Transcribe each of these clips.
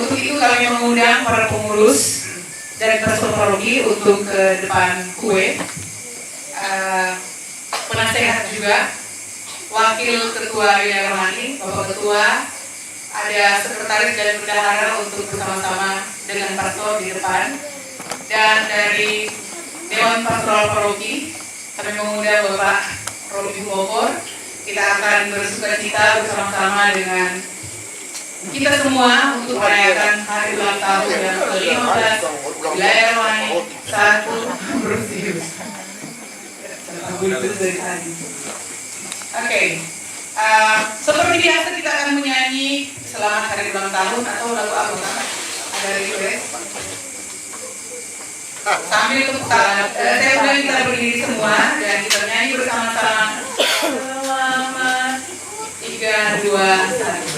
Untuk itu kami mengundang para pengurus dan pastor paroki untuk ke depan kue. Penasehat juga, wakil ketua wilayah Rohani, Bapak Ketua, ada sekretaris dan bendahara untuk bersama-sama dengan pastor di depan. Dan dari Dewan Pastoral Paroki, kami mengundang Bapak Robi Bogor. Kita akan bersukacita bersama-sama dengan kita semua untuk merayakan hari ulang tahun yang ke-15 wilayah Rohani 1 Ambrosius. Oke, seperti biasa kita akan menyanyi selamat hari ulang tahun atau lagu apa kan? Ada request? Sambil tepuk tangan, saya undang kita berdiri semua dan kita nyanyi bersama-sama. Selamat 3, 2, 1.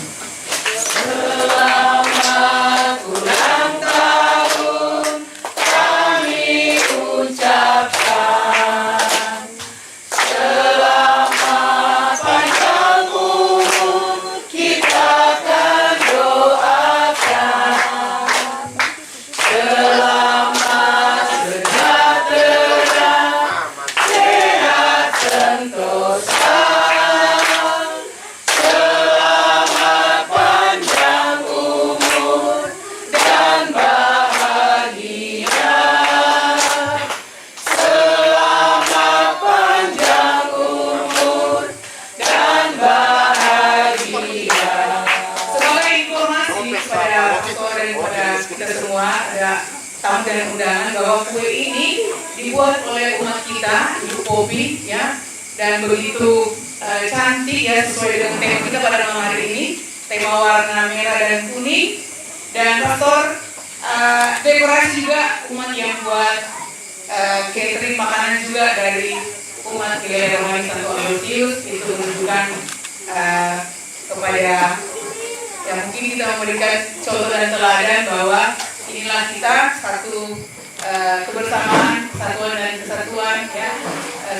Selamat ulang tahun kami ucapkan. Selamat panjang umur kita akan doakan. Selamat sejahtera, sehat sentosa. Selamat panjang umur dan bahagia. Selamat panjang umur dan bahagia. Sebagai informasi kepada pastor dan kepada kita semua, ada tamu dan undangan bahwa kue ini dibuat oleh umat kita, Ibu Popi, ya, dan begitu cantik ya, sesuai dengan tema kita pada malam hari ini, tema warna merah dan kuning. Dan pastor dekorasi juga umat yang buat catering makanan juga dari umat wilayah Rohani Santo Ambrosius. Itu menunjukkan kepada yang mungkin kita memberikan contoh dan teladan bahwa inilah kita satu kebersamaan, kesatuan dan kesatuan ya,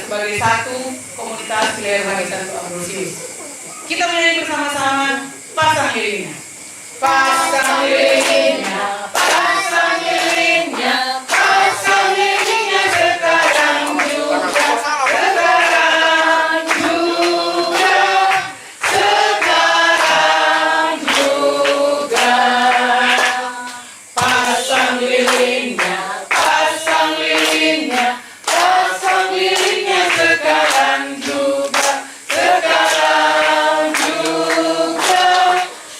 sebagai satu komunitas wilayah Rohani Santo Ambrosius. Kita menyanyi bersama-sama pasang lilinnya. Pasang lilinnya, pasang lilinnya, pasang lilinnya sekarang juga, sekarang juga, sekarang juga. Pasang lilinnya, pasang lilinnya, pasang lilinnya sekarang juga, sekarang juga,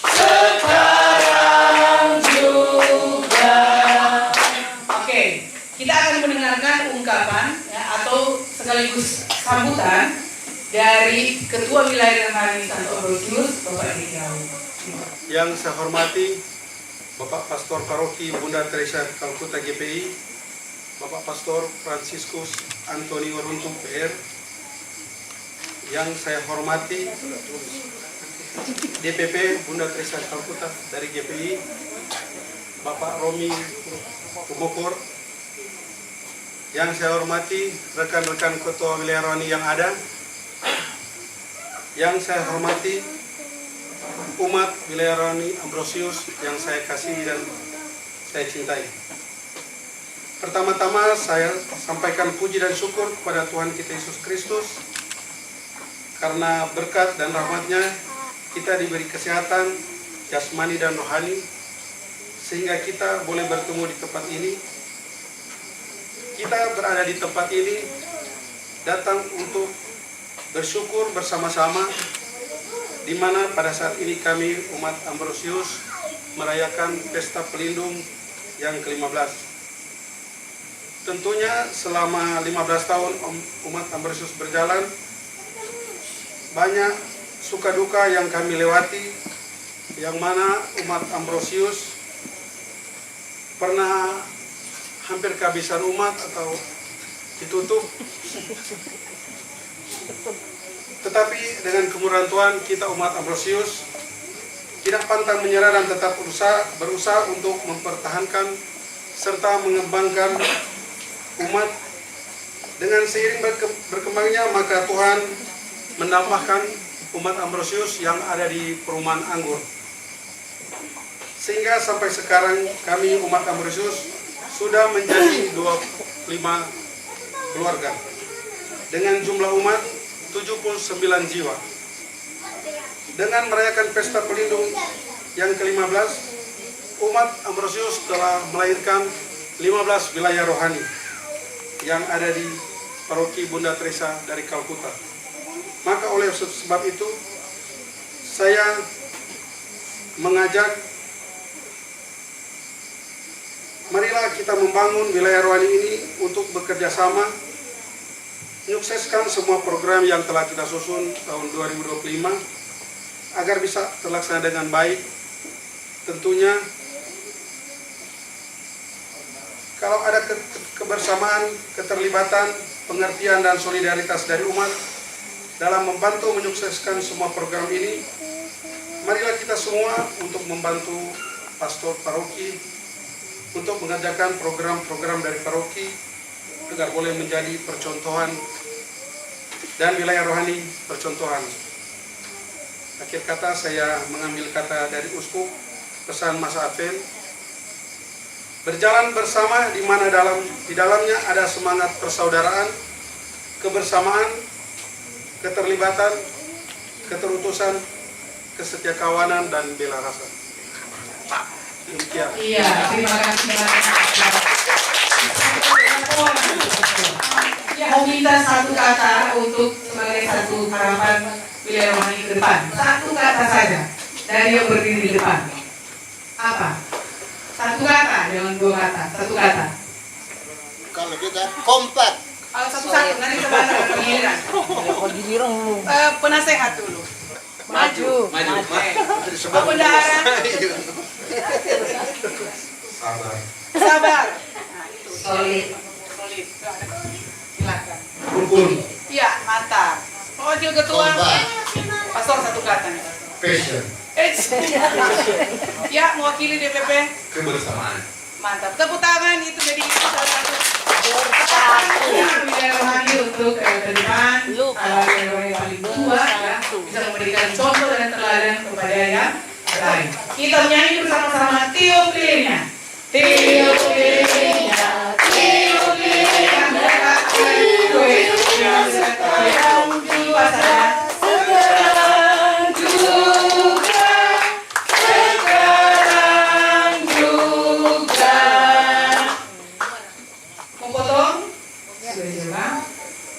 sekarang juga. Oke, kita akan mendengarkan ungkapan ya, atau sekaligus sambutan dari Ketua Wilayah Rohani Santo Ambrosius, Bapak Diau. Yang saya hormati Bapak Pastor Paroki Bunda Teresa Kalkuta GPI, Bapak Pastor Franciscus Antoni Waruntung PR. Yang saya hormati DPP Bunda Teresa Kalkuta dari GPI, Bapak Romi Bogor. Yang saya hormati rekan-rekan Ketua Wilayah Rohani yang ada. Yang saya hormati umat wilayah Rohani Ambrosius yang saya kasihi dan saya cintai. Pertama-tama saya sampaikan puji dan syukur kepada Tuhan kita Yesus Kristus, karena berkat dan rahmat-Nya kita diberi kesehatan jasmani dan rohani, sehingga kita boleh bertemu di tempat ini. Kita berada di tempat ini datang untuk bersyukur bersama-sama, di mana pada saat ini kami umat Ambrosius merayakan pesta pelindung yang ke-15. Tentunya selama 15 tahun umat Ambrosius berjalan, banyak suka duka yang kami lewati, yang mana umat Ambrosius pernah hampir kehabisan umat atau ditutup. Tetapi dengan kemurahan Tuhan, kita umat Ambrosius tidak pantang menyerah dan tetap berusaha untuk mempertahankan serta mengembangkan umat. Dengan seiring berkembangnya, maka Tuhan menambahkan umat Ambrosius yang ada di perumahan anggur. sehingga sampai sekarang kami umat Ambrosius sudah menjadi 25 keluarga dengan jumlah umat 79 jiwa. Dengan merayakan pesta pelindung yang ke-15, umat Ambrosius telah melahirkan 15 wilayah rohani yang ada di Paroki Bunda Teresa dari Kalkuta. Maka oleh sebab itu, saya mengajak, marilah kita membangun wilayah rohani ini untuk bekerja sama, menyukseskan semua program yang telah kita susun tahun 2025, agar bisa terlaksana dengan baik. Tentunya, kalau ada kebersamaan, keterlibatan, pengertian dan solidaritas dari umat dalam membantu menyukseskan semua program ini, marilah kita semua untuk membantu pastor paroki untuk mengerjakan program-program dari paroki agar boleh menjadi percontohan dan wilayah rohani percontohan. Akhir kata, saya mengambil kata dari uskup pesan masa Advent, berjalan bersama di mana di dalamnya ada semangat persaudaraan, kebersamaan, keterlibatan, keterutusan, kesetiakawanan, dan bela rasa. Demikian. Iya, terima kasih banyak. Ya, mau minta satu kata untuk sebagai satu harapan wilayah rohani ke depan. Satu kata saja dari yang berdiri di depan. Apa? Satu kata, jangan dua kata. Satu kata. Kalau kita kompak. Kalau satu-satu, nanti sebentar pengiriran. Penasehat dulu. Maju. Apa bendahara? Sabar. Solid. Silakan. Rukun. Iya, mantap. Wakil ketua. Pastor satu kata. Passion. Ya, mewakili DPP. Kebersamaan. Mantap. Tepuk tangan, itu jadi salah satu wilayah rohani untuk ke depan. Wilayah rohani yang paling tua ya, bisa memberikan contoh dan teladan kepada yang lain. Kita menyanyi bersama-sama tiup lilinnya. Tiup lilinnya, tiup lilinnya, mereka kue yang sekarang juara.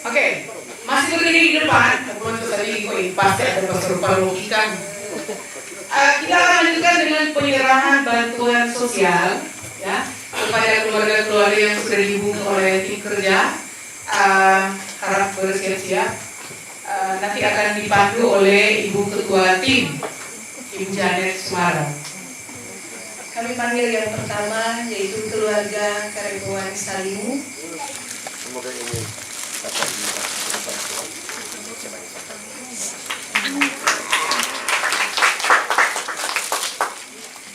Oke, masih berdiri di depan, teman-teman tadi pasti ada pastor logika. Kita akan lanjutkan dengan penyerahan bantuan sosial, ya, kepada keluarga-keluarga yang sudah dihubungi oleh tim kerja. Harap bersiap-siap. Nanti akan dipandu oleh Ibu Ketua Tim, Ibu Janet Sumarang. Kami panggil yang pertama, yaitu keluarga Kareboan Salimu. Semoga ini dapat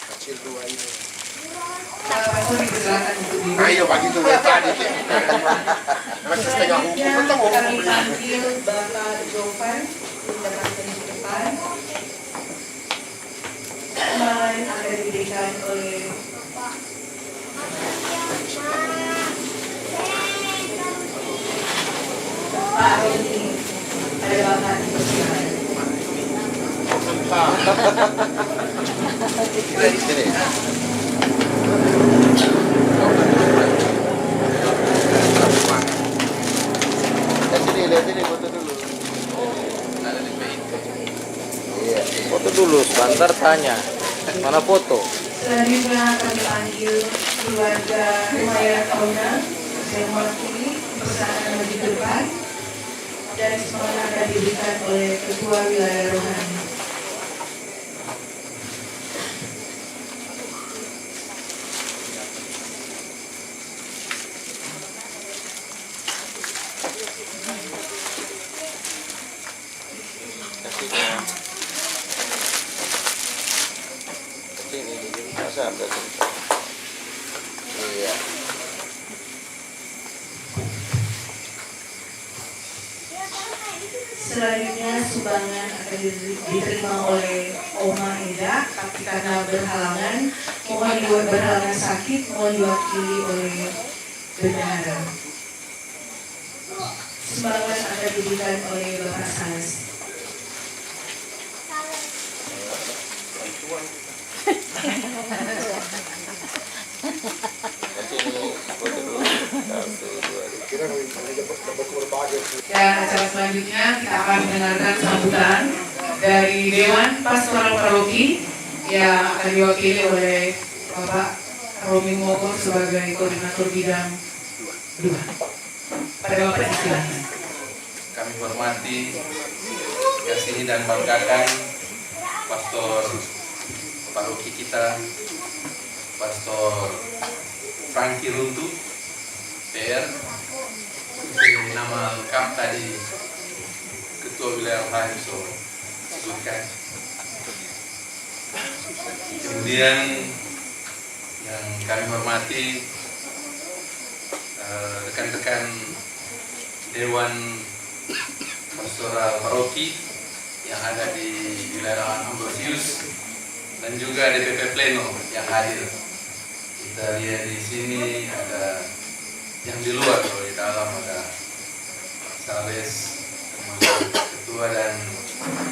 kecil dua ini. Ayo bagi itu tadi. Masih setengah hukum. Kami panggil Bapak Jovan, mendapatkan di depan. Kemarin akan diberikan oleh Pak Roni. Ada Bapak di persidangan. Di sini. Lihat sini, foto dulu. Iya, foto dulu, sebentar tanya. Mana foto? Selanjutnya kami panggil keluarga Maya Kauna yang mewakili persahabatan maju depan, dan semuanya akan diberikan oleh Ketua Wilayah Rohani. Iya. Selanjutnya sumbangan akan diterima oleh Oma Eda, tapi karena berhalangan, berhalangan sakit, mohon diwakili oleh bendahara. Sumbangan akan diberikan oleh Bapak Salas. Dan acara selanjutnya kita akan mendengarkan sambutan dari Dewan Pastoral Paroki yang akan diwakili oleh Bapak Romi Mogor sebagai koordinator bidang 2. Pada Bapak silakan. Kami hormati, kasihi dan banggakan Pastor Paroki kita, Pastor Franky Runtu, PR, nama lengkap tadi Ketua Wilayah Rohani sebutkan. Kemudian yang kami hormati rekan-rekan Dewan Pastoral Paroki yang ada di wilayah Ambrosius dan juga DPP Pleno yang hadir. Kita lihat di sini ada yang di luar, kalau di dalam ada Sales Ketua dan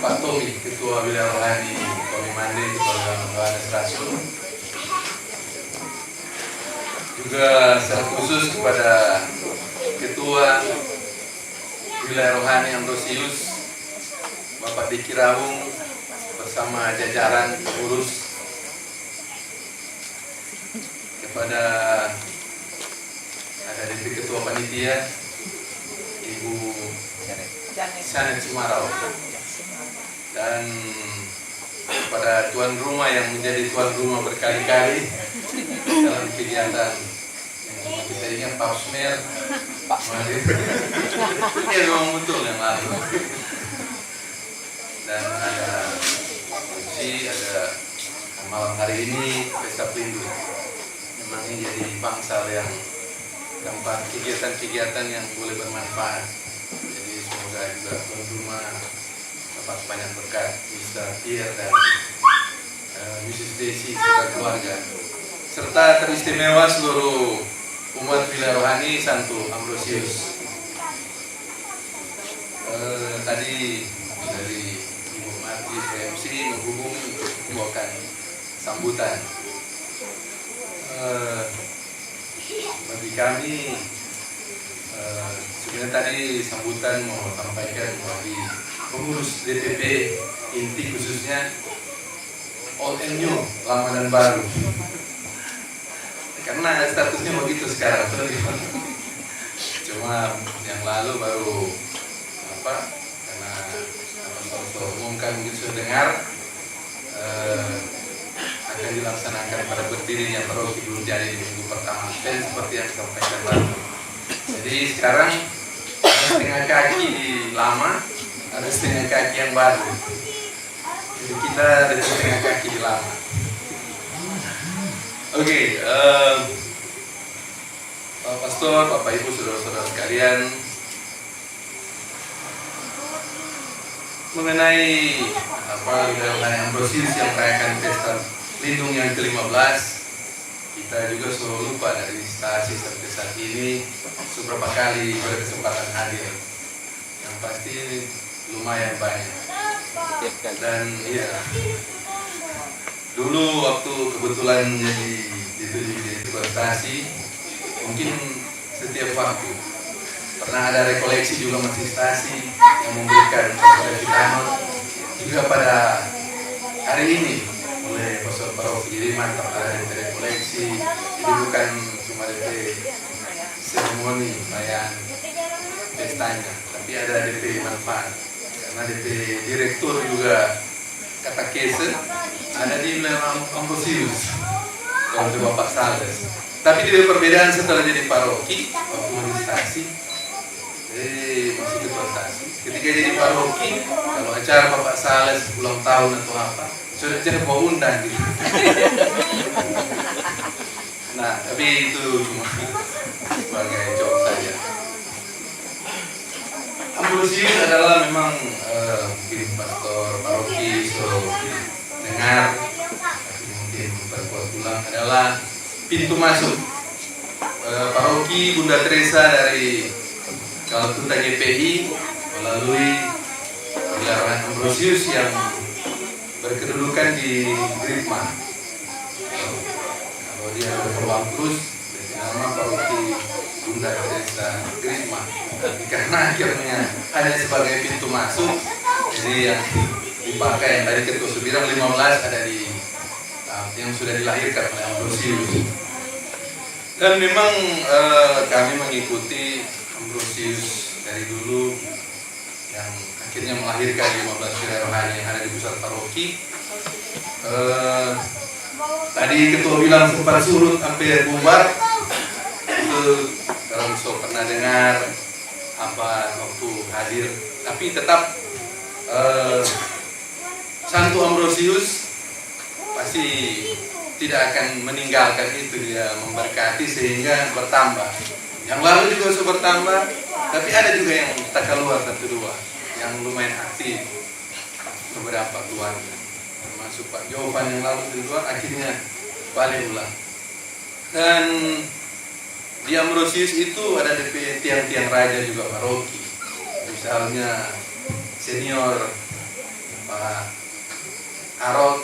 Pak Tommy Ketua Wilayah Rohani Tommy Mande Ketua Yohanes Rasul. Juga secara khusus kepada Ketua Wilayah Rohani Ambrosius Bapak Diki Rawung bersama jajaran pengurus, kepada ada DP Ketua Panitia Ibu Sanet Sumarau, dan kepada tuan rumah yang menjadi tuan rumah berkali-kali dalam kegiatan yang cuma kita ingat Pak Smer, ya memang betul yang lalu. Dan ada kunci, ada malam hari ini pesta Perindu. Memang ini jadi bangsal yang keempat, kegiatan-kegiatan yang boleh bermanfaat. Jadi semoga juga tuan rumah dapat banyak berkat, Mr. Pierre dan Mrs. Desi serta keluarga, serta teristimewa seluruh umat Wilayah Rohani Santo Ambrosius. Tadi dari Ibu Marti PMC menghubungi untuk membawakan sambutan. Bagi kami sebenarnya tadi sambutan mau sampaikan bagi pengurus DPP inti khususnya old and new, lama dan baru, karena statusnya begitu sekarang. Cuma yang lalu baru karena Pastor umumkan mungkin sudah dengar, akan dilaksanakan pada berdirinya paroki belum jadi di minggu pertama, dan seperti yang disampaikan lalu. Jadi sekarang ada setengah kaki di lama, ada setengah kaki yang baru. Jadi kita ada setengah kaki di lama. Oke, Pak Pastor, Bapak Ibu, saudara-saudara sekalian, mengenai Wilayah Ambrosius yang merayakan pesta lindung yang ke-15, kita juga selalu lupa dari stasi sampai saat ini beberapa kali berkesempatan hadir, yang pasti lumayan banyak. Dan iya, dulu waktu kebetulan jadi ketua stasi, mungkin setiap waktu pernah ada rekoleksi juga masih stasi yang memberikan kepada kita, juga pada hari ini oleh Pastor Paroki. Jadi mantap ada DP koleksi, jadi bukan cuma DP seremoni layan pestanya, tapi ada DP manfaat, karena DP direktur juga kata kese ada di wilayah Ambrosius kalau itu Bapak Sales. Tapi di perbedaan setelah jadi paroki waktu administrasi, masih ketua stasi. Ketika jadi paroki, kalau acara Bapak Sales ulang tahun atau apa, sudah mau undang gitu. Nah, tapi itu cuma sebagai joke saja. Ambrosius adalah memang mungkin pastor paroki dengar, tapi mungkin perkuat ulang adalah pintu masuk paroki Bunda Teresa dari Kalkuta GPI melalui Wilayah Ambrosius yang berkedudukan di Gritma. Kalau dia berpeluang terus nama paroki Bunda Teresa Gritma. Tapi karena akhirnya hanya sebagai pintu masuk, jadi yang dipakai yang tadi ketua bilang 15 ada di yang sudah dilahirkan oleh Ambrosius. Dan memang kami mengikuti Ambrosius dari dulu yang akhirnya melahirkan 15 wilayah rohani yang ada di pusat paroki. Tadi ketua bilang sempat surut hampir bubar. Itu kalau so pernah dengar apa waktu hadir, tapi tetap Santo Ambrosius pasti tidak akan meninggalkan itu, dia memberkati sehingga bertambah. Yang lalu juga sudah bertambah, tapi ada juga yang tak keluar satu dua yang lumayan aktif, beberapa keluarga, termasuk Pak Jovan yang lalu di luar akhirnya balik ulang. Dan di Ambrosius itu ada DP tiang-tiang raja juga paroki, misalnya senior Pak Arot,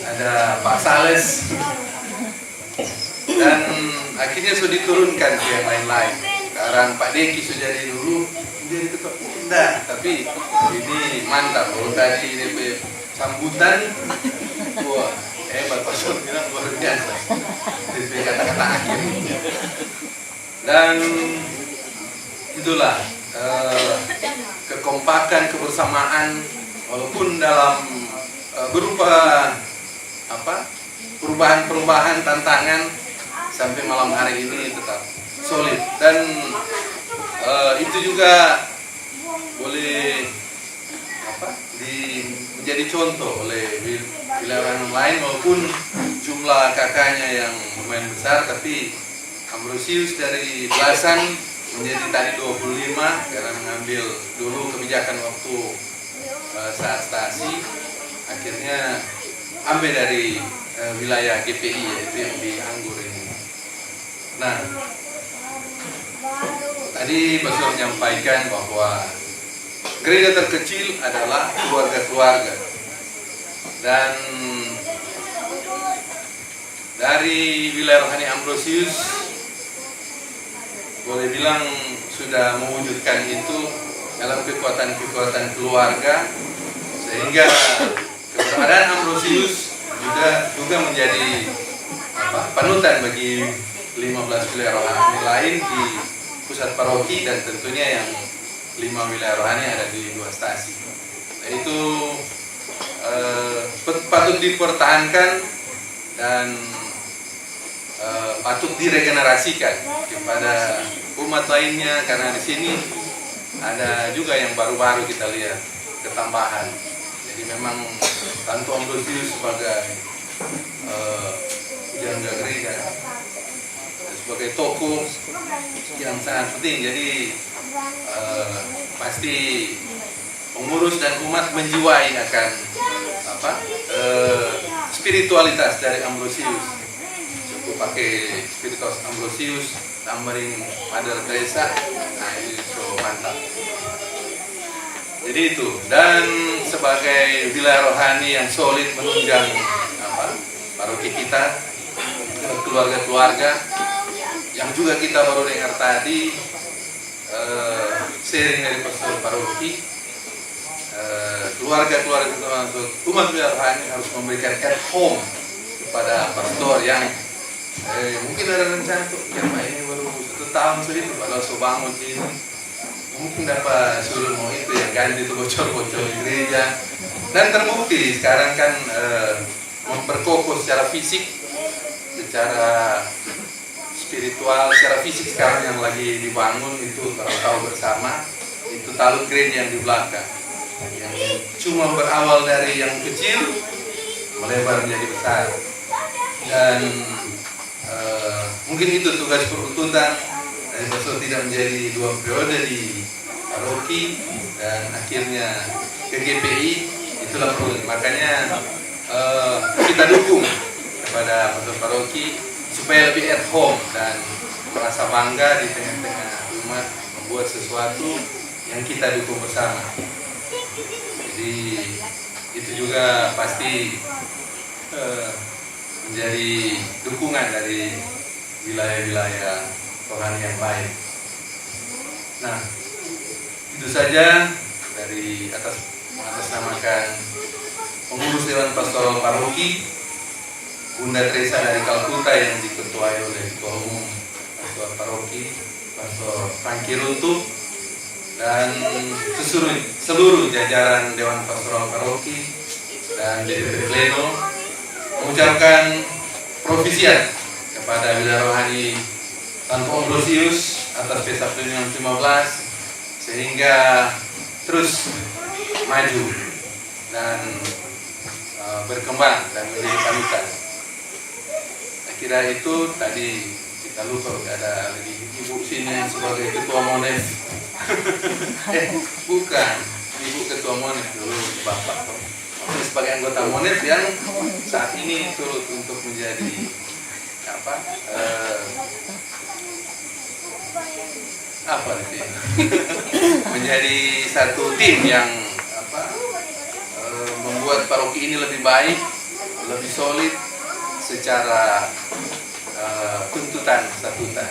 ada Pak Sales, dan akhirnya sudah diturunkan ke yang lain-lain. Sekarang Pak Deki sudah dari dulu menjadi ketua pindah, tapi ini mantap. Kalau tadi DP sambutan, wah hebat Pak Sol bilang luar biasa. DP kata-kata akhir. Dan itulah kekompakan, kebersamaan, walaupun dalam berupa perubahan-perubahan, tantangan, sampai malam hari ini tetap solid. Dan itu juga boleh menjadi contoh oleh wilayah lain, walaupun jumlah kakaknya yang lumayan besar, tapi Ambrosius dari belasan menjadi tadi 25 karena mengambil dulu kebijakan waktu saat stasi, akhirnya ambil dari wilayah GPI, yaitu yang di Anggur ini. Nah, tadi Pastor menyampaikan bahwa gereja terkecil adalah keluarga-keluarga, dan dari wilayah rohani Ambrosius boleh bilang sudah mewujudkan itu dalam kekuatan-kekuatan keluarga, sehingga keberadaan Ambrosius juga menjadi panutan bagi 15 wilayah rohani lain di pusat paroki, dan tentunya yang 5 wilayah rohani ada di 2 stasi. Nah, itu patut dipertahankan dan patut diregenerasikan kepada umat lainnya, karena di sini ada juga yang baru-baru kita lihat ketambahan. Jadi memang Santo Ambrosius sebagai pujangga gereja, sebagai tokoh yang sangat penting. Jadi pasti pengurus dan umat menjiwai akan spiritualitas dari Ambrosius. Cukup pakai spiritualitas Ambrosius, tambahin Mother Teresa, nah ini so mantap. Jadi itu, dan sebagai wilayah rohani yang solid menunjang paroki kita, keluarga-keluarga yang juga kita baru dengar tadi sharing dari pastor paroki, keluarga-keluarga termasuk umat wilayah rohani harus memberikan at home kepada pastor yang mungkin ada rencana tuh yang ini baru 1 tahun sudah itu, padahal so bangun ini mungkin dapat suruh mau itu yang ganti itu bocor-bocor di gereja, dan terbukti sekarang kan memperkokoh secara fisik, secara spiritual, secara fisik sekarang yang lagi dibangun itu tahu bersama itu talud gereja yang di belakang, yang cuma berawal dari yang kecil melebar menjadi besar, dan mungkin itu tugas peruntutan dari Pastor tidak menjadi 2 periode di paroki dan akhirnya ke GPI, itulah problem. Makanya kita dukung kepada Pastor paroki supaya lebih at home dan merasa bangga di tengah-tengah umat membuat sesuatu yang kita dukung bersama. Jadi itu juga pasti menjadi dukungan dari wilayah-wilayah rohani yang lain. Nah, itu saja dari mengatasnamakan pengurus Dewan Pastoral Paroki Bunda Teresa dari Kalkuta yang diketuai oleh Ketua Umum Pastor Paroki Pastor Franky Runtuh dan seluruh jajaran Dewan Pastoral Paroki dan DPP Pleno mengucapkan provisiat kepada Wilayah Rohani Santo Ambrosius atas pesta pemilihan 15 sehingga terus maju dan berkembang dan menjadi panutan. Saya kira itu tadi kita lupa ada lagi ibu sini sebagai ketua Monef. Bukan ibu ketua Monef dulu bapak. Sebagai anggota Monef yang saat ini turut untuk menjadi menjadi satu tim yang membuat paroki ini lebih baik, lebih solid secara tuntutan statuta.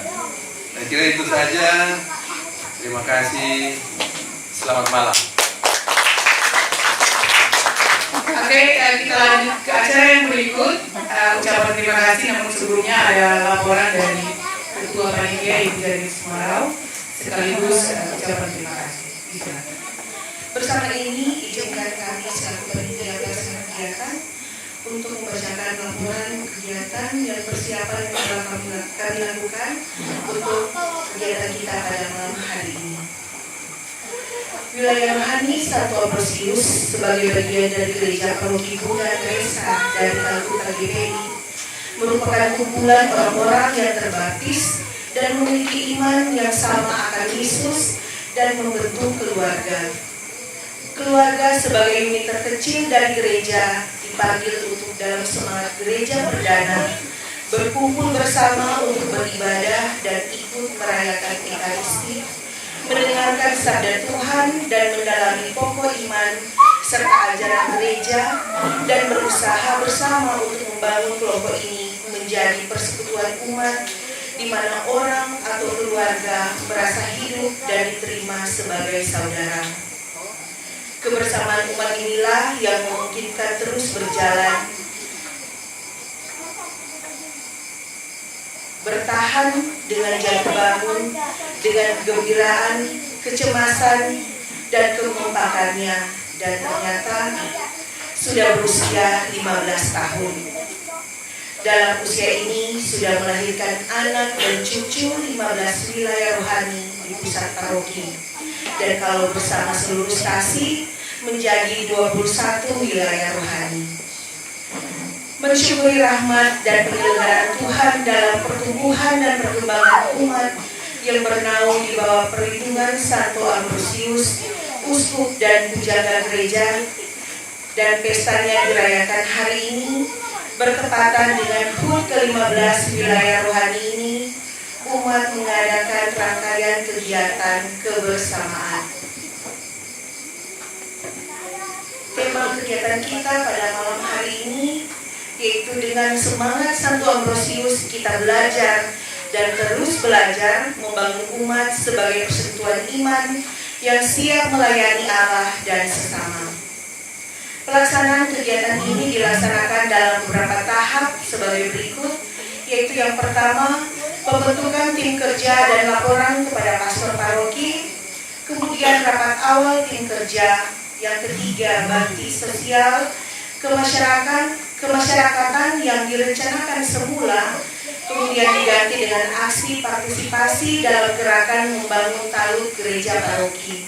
Saya kira itu saja. Terima kasih. Selamat malam. Oke, kita lanjut ke acara yang berikut. Ucapan terima kasih, namun sebelumnya ada laporan dari Ketua Panitia Ibu dari Semarau, sekaligus ucapan terima kasih. Silakan. Bersama ini izinkan kami selaku panitia pelaksana kegiatan untuk membacakan laporan kegiatan dan persiapan yang telah kami lakukan untuk kegiatan kita pada malam hari ini. Wilayah Rohani Santo Ambrosius sebagai bagian dari Gereja Paroki Bunda Teresa dari Kalkuta GPI merupakan kumpulan orang-orang yang terbaptis dan memiliki iman yang sama akan Yesus dan membentuk keluarga. Keluarga sebagai unit terkecil dari gereja dipanggil untuk dalam semangat gereja perdana berkumpul bersama untuk beribadah dan ikut merayakan Ekaristi, mendengarkan sabda Tuhan dan mendalami pokok iman serta ajaran gereja dan berusaha bersama untuk membangun kelompok ini menjadi persekutuan umat di mana orang atau keluarga merasa hidup dan diterima sebagai saudara. Kebersamaan umat inilah yang memungkinkan terus berjalan, bertahan dengan jatuh bangun, dengan kegembiraan, kecemasan, dan kekompakannya, dan ternyata sudah berusia 15 tahun. Dalam usia ini sudah melahirkan anak dan cucu 15 wilayah rohani di pusat paroki, dan kalau bersama seluruh stasi menjadi 21 wilayah rohani. Mensyukuri rahmat dan penyelenggaraan Tuhan dalam pertumbuhan dan perkembangan umat yang bernaung di bawah perlindungan Santo Ambrosius, uskup dan penjaga gereja, dan pestanya dirayakan hari ini bertepatan dengan HUT ke-15 wilayah rohani ini. Umat mengadakan rangkaian kegiatan kebersamaan. Tema kegiatan kita pada malam hari ini yaitu dengan semangat Santo Ambrosius kita belajar dan terus belajar membangun umat sebagai persekutuan iman yang siap melayani Allah dan sesama. Pelaksanaan kegiatan ini dilaksanakan dalam beberapa tahap sebagai berikut, yaitu yang pertama, pembentukan tim kerja dan laporan kepada pastor paroki, kemudian rapat awal tim kerja, yang ketiga, bakti sosial kemasyarakatan yang direncanakan semula, kemudian diganti dengan aksi partisipasi dalam gerakan membangun talud gereja paroki.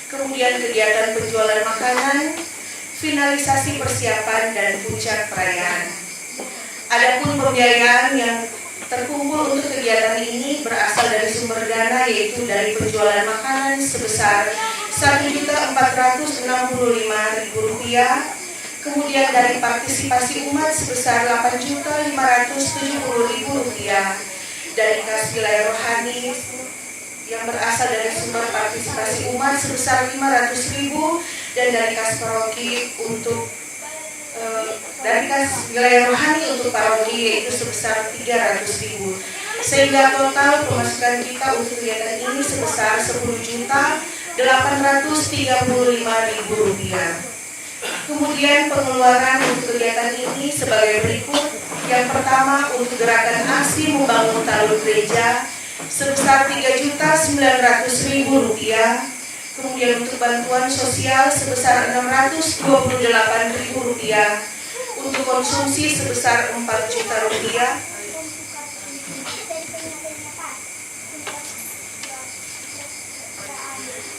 Kemudian kegiatan penjualan makanan, finalisasi persiapan dan puncak perayaan. Adapun pembiayaan yang terkumpul untuk kegiatan ini berasal dari sumber dana, yaitu dari penjualan makanan sebesar Rp1.465.000, kemudian dari partisipasi umat sebesar Rp8.570.000, dari kas wilayah rohani yang berasal dari sumber partisipasi umat sebesar Rp500.000, dan dari kas paroki untuk dari kas wilayah rohani untuk paroki yaitu sebesar Rp300.000, sehingga total pemasukan kita untuk kegiatan ini sebesar Rp10.835.000. Kemudian pengeluaran untuk kegiatan ini sebagai berikut. Yang pertama, untuk gerakan aksi membangun talud gereja sebesar Rp3.900.000. Kemudian untuk bantuan sosial sebesar Rp628.000. Untuk konsumsi sebesar Rp4 juta.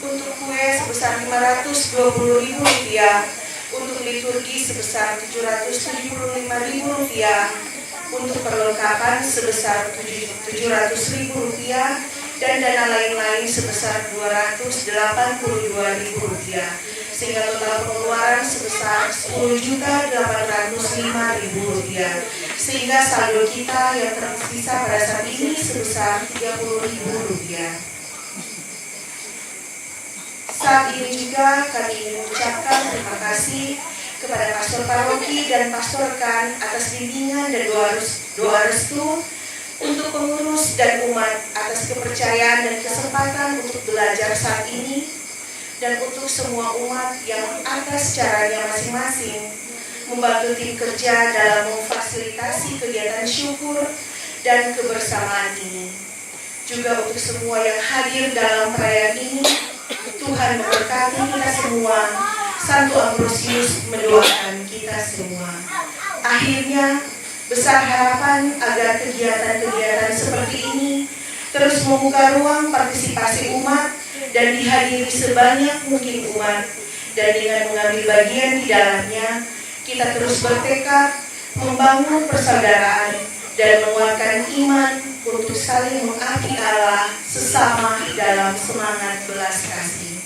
Untuk kue sebesar Rp520.000. Untuk liturgi sebesar Rp775.000. Untuk perlengkapan sebesar Rp700.000, dan dana lain-lain sebesar Rp282.000, sehingga total pengeluaran sebesar Rp10.805.000, sehingga saldo kita yang tersisa pada saat ini sebesar Rp30.000. Saat ini juga kami ingin mengucapkan terima kasih kepada pastor paroki dan pastor rekan atas bimbingan dan doa restu, untuk pengurus dan umat atas kepercayaan dan kesempatan untuk belajar saat ini, dan untuk semua umat yang atas caranya masing-masing membantu tim kerja dalam memfasilitasi kegiatan syukur dan kebersamaan ini. Juga untuk semua yang hadir dalam perayaan ini, Tuhan memberkati kita semua. Santo Ambrosius mendoakan kita semua. Akhirnya, besar harapan agar kegiatan-kegiatan seperti ini terus membuka ruang partisipasi umat dan dihadiri sebanyak mungkin umat, dan dengan mengambil bagian di dalamnya, kita terus bertekad membangun persaudaraan dan menguatkan iman untuk saling mengabdi Allah sesama dalam semangat belas kasih.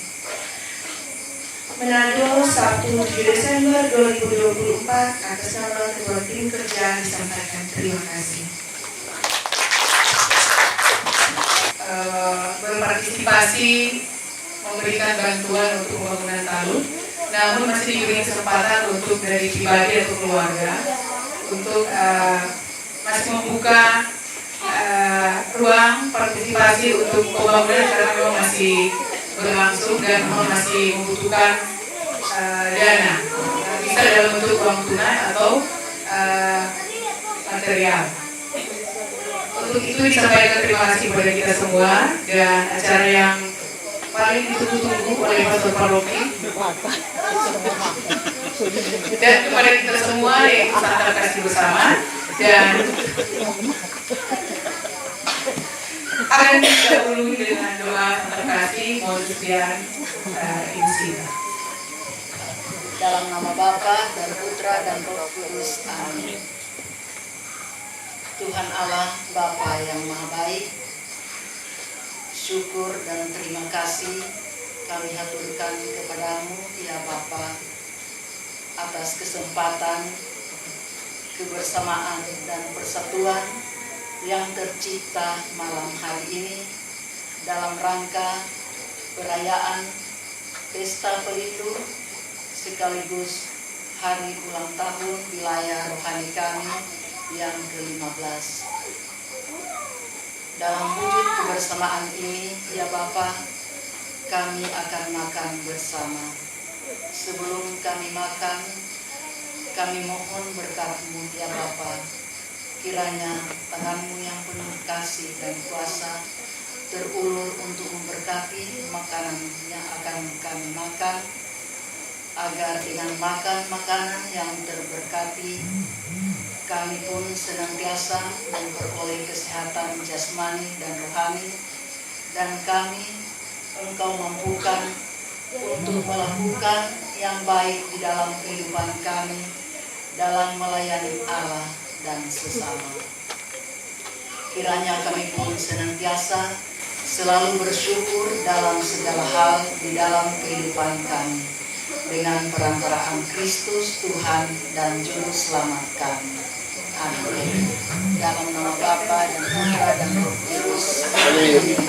Manado, Sabtu 7 Desember 2024, atas nama Ketua Tim Kerja disampaikan terima kasih. Berpartisipasi memberikan bantuan untuk pembangunan talud, namun masih diberi kesempatan untuk dari pribadi atau keluarga untuk masih membuka ruang partisipasi untuk pembangunan, karena memang masih berlangsung dan memang masih membutuhkan dana, bisa dalam bentuk uang tunai atau material. Untuk itu disampaikan terima kasih kepada kita semua, dan acara yang paling ditunggu-tunggu oleh pastor paroki dan kepada kita semua, yaitu Santa Kasih Bersama, dan akan didahului dengan doa terkasih. Mohon kesediaan Ibu Sita. Dalam nama Bapa dan Putra dan Roh Kudus. Amin. Tuhan Allah, Bapa yang Maha Baik, syukur dan terima kasih kami haturkan kepadamu, ya Bapa, atas kesempatan, kebersamaan dan persatuan yang tercipta malam hari ini dalam rangka perayaan Pesta Pelindung sekaligus hari ulang tahun wilayah rohani kami yang ke-15. Dalam wujud kebersamaan ini, ya Bapa, kami akan makan bersama. Sebelum kami makan, kami mohon berkat-Mu, ya Bapa. Kiranya tangan-Mu yang penuh kasih dan kuasa terulur untuk memberkati makanan yang akan kami makan, agar dengan makan makanan yang terberkati, kami pun senantiasa memperoleh kesehatan jasmani dan rohani, dan kami Engkau mampukan untuk melakukan yang baik di dalam kehidupan kami, dalam melayani Allah dan sesama. Kiranya kami pun senantiasa selalu bersyukur dalam segala hal di dalam kehidupan kami, dengan perantaraan Kristus Tuhan dan Juru Selamat kami. Amin. Dalam nama Bapa dan Putra dan Roh Kudus. Amin.